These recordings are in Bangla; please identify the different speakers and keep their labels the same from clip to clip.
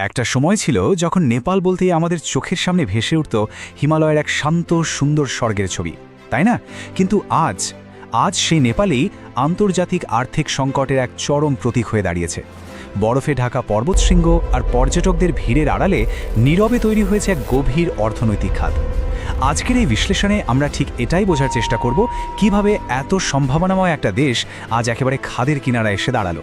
Speaker 1: একটা সময় ছিল যখন নেপাল বলতেই আমাদের চোখের সামনে ভেসে উঠত হিমালয়ের এক শান্ত সুন্দর স্বর্গের ছবি, তাই না? কিন্তু আজ সেই নেপালেই আন্তর্জাতিক আর্থিক সংকটের এক চরম প্রতীক হয়ে দাঁড়িয়েছে। বরফে ঢাকা পর্বতশৃঙ্গ আর পর্যটকদের ভিড়ের আড়ালে নীরবে তৈরি হয়েছে এক গভীর অর্থনৈতিক খাত। আজকের এই বিশ্লেষণে আমরা ঠিক এটাই বোঝার চেষ্টা করব কিভাবে এত সম্ভাবনাময় একটা দেশ আজ একেবারে খাদের কিনারা এসে দাঁড়ালো।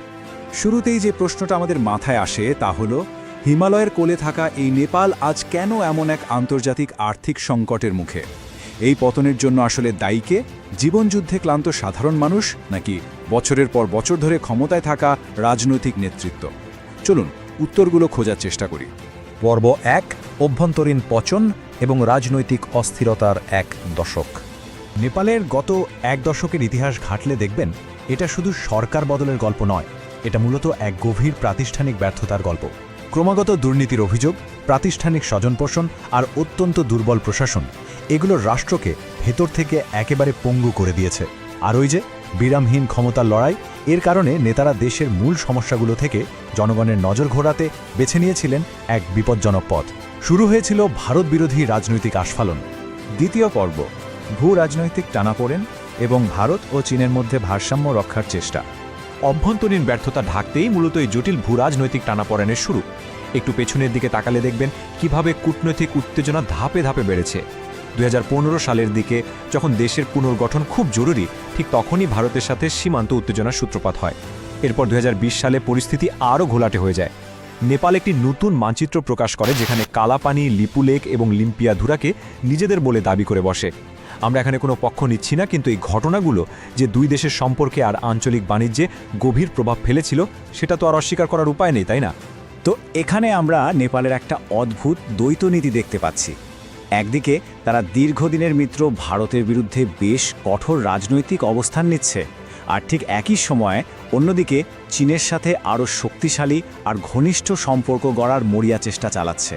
Speaker 2: শুরুতেই যে প্রশ্নটা আমাদের মাথায় আসে তা হলো, হিমালয়ের কোলে থাকা এই নেপাল আজ কেন এমন এক আন্তর্জাতিক আর্থিক সংকটের মুখে? এই পতনের জন্য আসলে দায়ী কে? জীবনযুদ্ধে ক্লান্ত সাধারণ মানুষ, নাকি বছরের পর বছর ধরে ক্ষমতায় থাকা রাজনৈতিক নেতৃত্ব? চলুন উত্তরগুলো খোঁজার চেষ্টা করি।
Speaker 3: পর্ব ১, অভ্যন্তরীণ পচন এবং রাজনৈতিক অস্থিরতার এক দশক। নেপালের গত এক দশকের ইতিহাস ঘাটলে দেখবেন, এটা শুধু সরকার বদলের গল্প নয়, এটা মূলত এক গভীর প্রাতিষ্ঠানিক ব্যর্থতার গল্প। ক্রমাগত দুর্নীতির অভিযোগ, প্রাতিষ্ঠানিক স্বজনপোষণ আর অত্যন্ত দুর্বল প্রশাসন, এগুলো রাষ্ট্রকে ভেতর থেকে একেবারে পঙ্গু করে দিয়েছে। আর ওই যে বিরামহীন ক্ষমতার লড়াই, এর কারণে নেতারা দেশের মূল সমস্যাগুলো থেকে জনগণের নজর ঘোরাতে বেছে নিয়েছিলেন এক বিপজ্জনক পথ। শুরু হয়েছিল ভারত বিরোধী রাজনৈতিক আস্ফালন।
Speaker 2: দ্বিতীয় পর্ব, ভূ রাজনৈতিক টানাপোড়েন এবং ভারত ও চীনের মধ্যে ভারসাম্য রক্ষার চেষ্টা।
Speaker 3: অভ্যন্তরীণ ব্যর্থতা ঢাকতেই মূলত এই জটিল ভূরাজনৈতিক টানাপোড়েনের শুরু। একটু পেছনের দিকে তাকালে দেখবেন কিভাবে কূটনৈতিক উত্তেজনা ধাপে ধাপে বেড়েছে। 2015 সালের দিকে যখন দেশের পুনর্গঠন খুব জরুরি, ঠিক তখনই ভারতের সাথে সীমান্ত উত্তেজনার সূত্রপাত হয়। এরপর 2020 সালে পরিস্থিতি আরও ঘোলাটে হয়ে যায়। নেপাল একটি নতুন মানচিত্র প্রকাশ করে, যেখানে কালাপানি, লিপুলেক এবং লিম্পিয়াধুরাকে নিজেদের বলে দাবি করে বসে। আমরা এখানে কোনো পক্ষ নিচ্ছি না, কিন্তু এই ঘটনাগুলো যে দুই দেশের সম্পর্কে আর আঞ্চলিক বাণিজ্যে গভীর প্রভাব ফেলেছিল, সেটা তো আর অস্বীকার করার উপায় নেই, তাই না?
Speaker 1: তো এখানে আমরা নেপালের একটা অদ্ভুত দ্বৈতনীতি দেখতে পাচ্ছি। একদিকে তারা দীর্ঘদিনের মিত্র ভারতের বিরুদ্ধে বেশ কঠোর রাজনৈতিক অবস্থান নিচ্ছে, আর ঠিক একই সময়ে অন্যদিকে চীনের সাথে আরও শক্তিশালী আর ঘনিষ্ঠ সম্পর্ক গড়ার মরিয়া চেষ্টা চালাচ্ছে।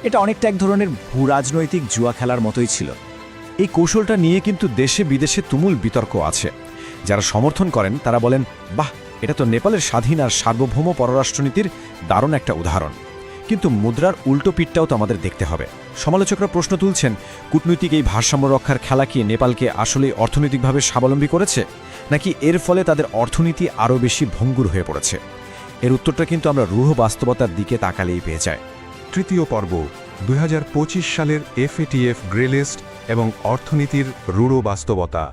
Speaker 1: এটা অনেকটা এক ধরনের ভূরাজনৈতিক জুয়া খেলার মতোই ছিল।
Speaker 3: এই কৌশলটা নিয়ে কিন্তু দেশে বিদেশে তুমুল বিতর্ক আছে। যারা সমর্থন করেন তারা বলেন, বাহ, এটা তো নেপালের স্বাধীন আর সার্বভৌম পররাষ্ট্রনীতির দারুণ একটা উদাহরণ। কিন্তু মুদ্রার উল্টো পিঠটাও তো আমাদের দেখতে হবে। সমালোচকরা প্রশ্ন তুলছেন, কূটনৈতিক এই ভারসাম্য রক্ষার খেলা কি নেপালকে আসলে অর্থনৈতিকভাবে স্বাবলম্বী করেছে, নাকি এর ফলে তাদের অর্থনীতি আরও বেশি ভঙ্গুর হয়ে পড়েছে? এর উত্তরটা কিন্তু আমরা রূঢ় বাস্তবতার দিকে তাকালেই পেয়ে যাই।
Speaker 4: তৃতীয় পর্ব, 2025 সালের FATF গ্রে লিস্ট এবং অর্থনীতির রূঢ় বাস্তবতা।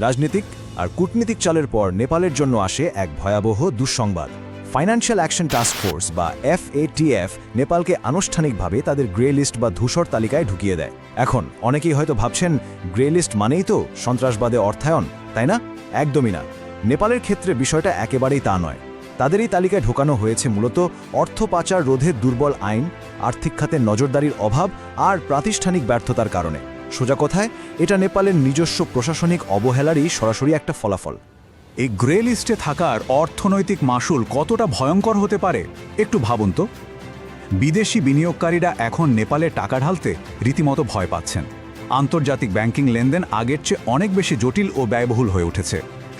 Speaker 3: রাজনীতিক আর কূটনীতিক চালের পর নেপালের জন্য আসে এক ভয়াবহ দুঃসংবাদ। ফাইন্যান্সিয়াল অ্যাকশন টাস্ক ফোর্স বা FATF নেপালকে আনুষ্ঠানিকভাবে তাদের গ্রে লিস্ট বা ধূসর তালিকায় ঢুকিয়ে দেয়। এখন অনেকেই হয়তো ভাবছেন, গ্রে লিস্ট মানেই তো সন্ত্রাসবাদে অর্থায়ন, তাই না? একদমই না। নেপালের ক্ষেত্রে বিষয়টা একেবারেই তা নয়। তাদের এই তালিকায় ঢোকানো হয়েছে মূলত অর্থ পাচার রোধের দুর্বল আইন, আর্থিক খাতে নজরদারির অভাব আর প্রাতিষ্ঠানিক ব্যর্থতার কারণে। সোজা কথায়, এটা নেপালের নিজস্ব প্রশাসনিক অবহেলারই সরাসরি একটা ফলাফল।
Speaker 2: এই গ্রে লিস্টে থাকার অর্থনৈতিক মাশুল কতটা ভয়ঙ্কর হতে পারে একটু ভাবুন তো। বিদেশি বিনিয়োগকারীরা এখন নেপালে টাকা ঢালতে রীতিমতো ভয় পাচ্ছেন। আন্তর্জাতিক ব্যাংকিং লেনদেন আগের চেয়ে অনেক বেশি জটিল ও ব্যয়বহুল হয়ে উঠেছে।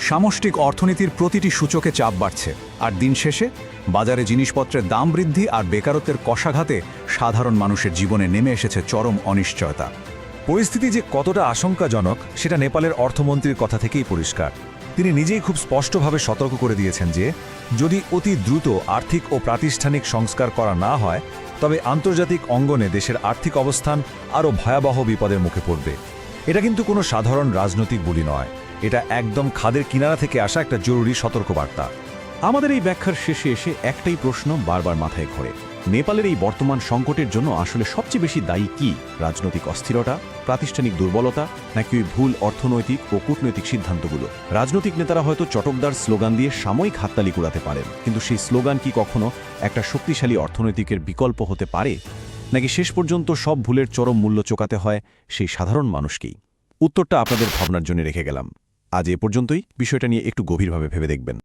Speaker 2: সামষ্টিক অর্থনীতির প্রতিটি সূচকে চাপ বাড়ছে, আর দিন শেষে বাজারে জিনিসপত্রের দাম বৃদ্ধি আর বেকারত্বের কষাঘাতে সাধারণ মানুষের জীবনে নেমে এসেছে চরম অনিশ্চয়তা।
Speaker 3: পরিস্থিতি যে কতটা আশঙ্কাজনক সেটা নেপালের অর্থমন্ত্রীর কথা থেকেই পরিষ্কার। তিনি নিজেই খুব স্পষ্টভাবে সতর্ক করে দিয়েছেন যে যদি অতি দ্রুত আর্থিক ও প্রাতিষ্ঠানিক সংস্কার করা না হয়, তবে আন্তর্জাতিক অঙ্গনে দেশের আর্থিক অবস্থান আরও ভয়াবহ বিপদের মুখে পড়বে। এটা কিন্তু কোনো সাধারণ রাজনৈতিক বুলি নয়, এটা একদম খাদের কিনারা থেকে আসা একটা জরুরি সতর্কবার্তা।
Speaker 5: আমাদের এই ব্যাখ্যার শেষে এসে একটাই প্রশ্ন বারবার মাথায় ঘোরে, নেপালের এই বর্তমান সংকটের জন্য আসলে সবচেয়ে বেশি দায়ী কি? রাজনৈতিক অস্থিরতা, প্রাতিষ্ঠানিক দুর্বলতা, নাকি ওই ভুল অর্থনৈতিক ও কূটনৈতিক সিদ্ধান্তগুলো? রাজনৈতিক নেতারা হয়তো চটকদার স্লোগান দিয়ে সাময়িক হাততালি কুড়াতে পারেন, কিন্তু সেই স্লোগান কি কখনো একটা শক্তিশালী অর্থনৈতিকের বিকল্প হতে পারে? নাকি শেষ পর্যন্ত সব ভুলের চরম মূল্য চোকাতে হয় সেই সাধারণ মানুষকেই? উত্তরটা আপনাদের ভাবনার জন্য রেখে গেলাম। আজ এ পর্যন্তই। বিষয়টা নিয়ে একটু গভীরভাবে ভেবে দেখবেন।